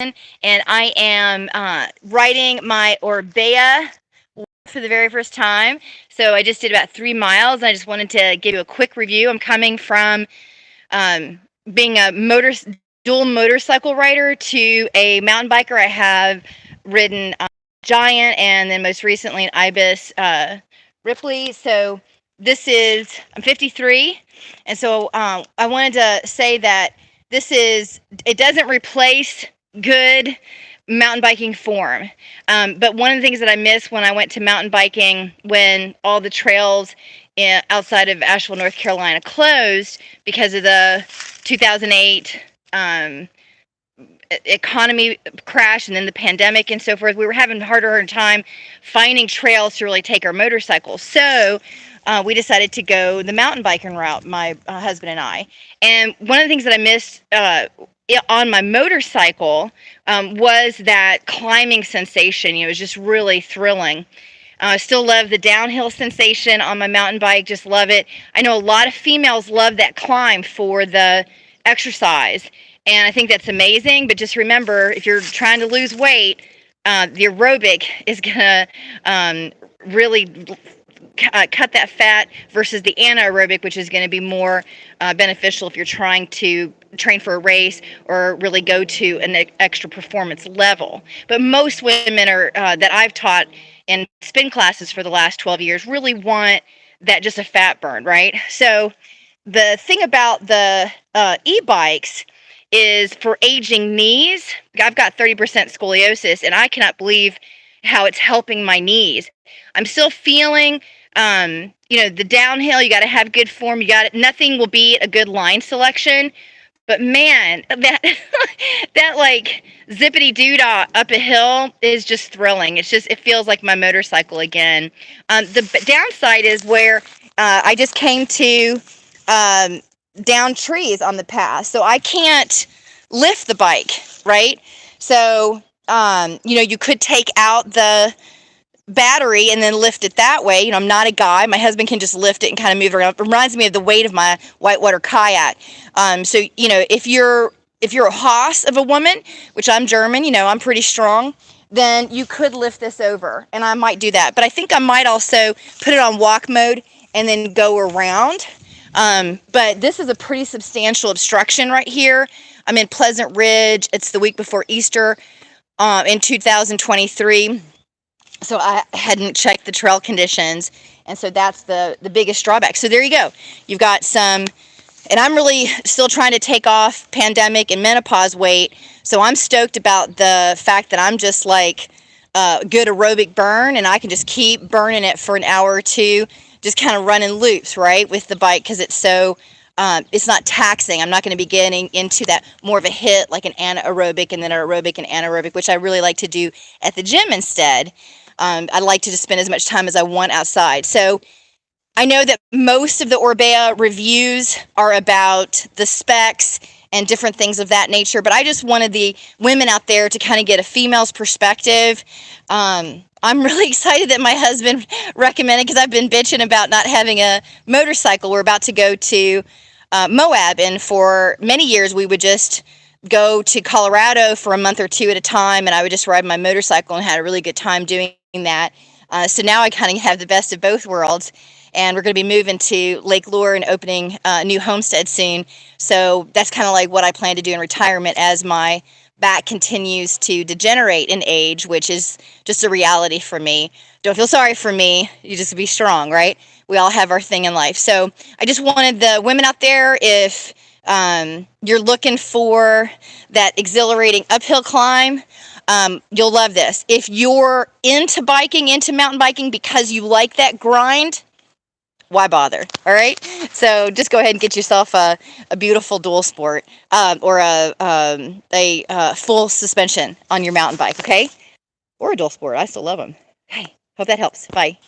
and I am riding my Orbea for the very first time. So I just did about 3 miles. I just wanted to give you a quick review. I'm coming from being a dual motorcycle rider to a mountain biker. I have ridden Giant and then most recently an Ibis Ripley. So I'm 53, and so I wanted to say that it doesn't replace good mountain biking form. But one of the things that I missed when I went to mountain biking, when all the trails outside of Asheville, North Carolina closed because of the 2008 economy crash and then the pandemic and so forth, we were having a harder time finding trails to really take our motorcycles. So we decided to go the mountain biking route, my husband and I. And one of the things that I missed on my motorcycle was that climbing sensation. It was just really thrilling. I still love the downhill sensation on my mountain bike, just love it. I know a lot of females love that climb for the exercise, and I think that's amazing. But just remember, if you're trying to lose weight, the aerobic is going to really cut that fat versus the anaerobic, which is going to be more beneficial if you're trying to train for a race or really go to an extra performance level. But most women that I've taught in spin classes for the last 12 years really want that, just a fat burn, right? So the thing about the e-bikes is for aging knees. I've got 30% scoliosis, and I cannot believe how it's helping my knees. I'm still feeling the downhill. You got to have good form. Nothing will beat a good line selection. But man, that like zippity doo-dah up a hill is just thrilling. It feels like my motorcycle again. The downside is where I just came to down trees on the path, so I can't lift the bike, right? So you could take out the battery and then lift it that way. I'm not a guy. My husband can just lift it and kind of move it around. It reminds me of the weight of my whitewater kayak. So if you're a hoss of a woman, which I'm German, I'm pretty strong, then you could lift this over, and I might do that. But I think I might also put it on walk mode and then go around. But this is a pretty substantial obstruction right here. I'm in Pleasant Ridge. It's the week before Easter in 2023. So I hadn't checked the trail conditions, and so that's the biggest drawback. So there you go. You've got some, and I'm really still trying to take off pandemic and menopause weight, so I'm stoked about the fact that I'm just like good aerobic burn, and I can just keep burning it for an hour or two, just kind of running loops, right, with the bike, because it's so it's not taxing. I'm not going to be getting into that more of a hit like an anaerobic and then aerobic and anaerobic, which I really like to do at the gym instead. I like to just spend as much time as I want outside. So I know that most of the Orbea reviews are about the specs and different things of that nature, but I just wanted the women out there to kind of get a female's perspective. I'm really excited that my husband recommended, because I've been bitching about not having a motorcycle. We're about to go to Moab, and for many years we would just go to Colorado for a month or two at a time, and I would just ride my motorcycle and had a really good time doing that. So now I kind of have the best of both worlds, and we're going to be moving to Lake Lure and opening a new homestead soon. So that's kind of like what I plan to do in retirement as my back continues to degenerate in age, which is just a reality for me. Don't feel sorry for me. You just be strong, right? We all have our thing in life. So I just wanted the women out there, if you're looking for that exhilarating uphill climb, you'll love this. If you're into mountain biking because you like that grind, why bother? All right. So just go ahead and get yourself a beautiful dual sport, or a full suspension on your mountain bike. Okay. Or a dual sport. I still love them. Hey, hope that helps. Bye.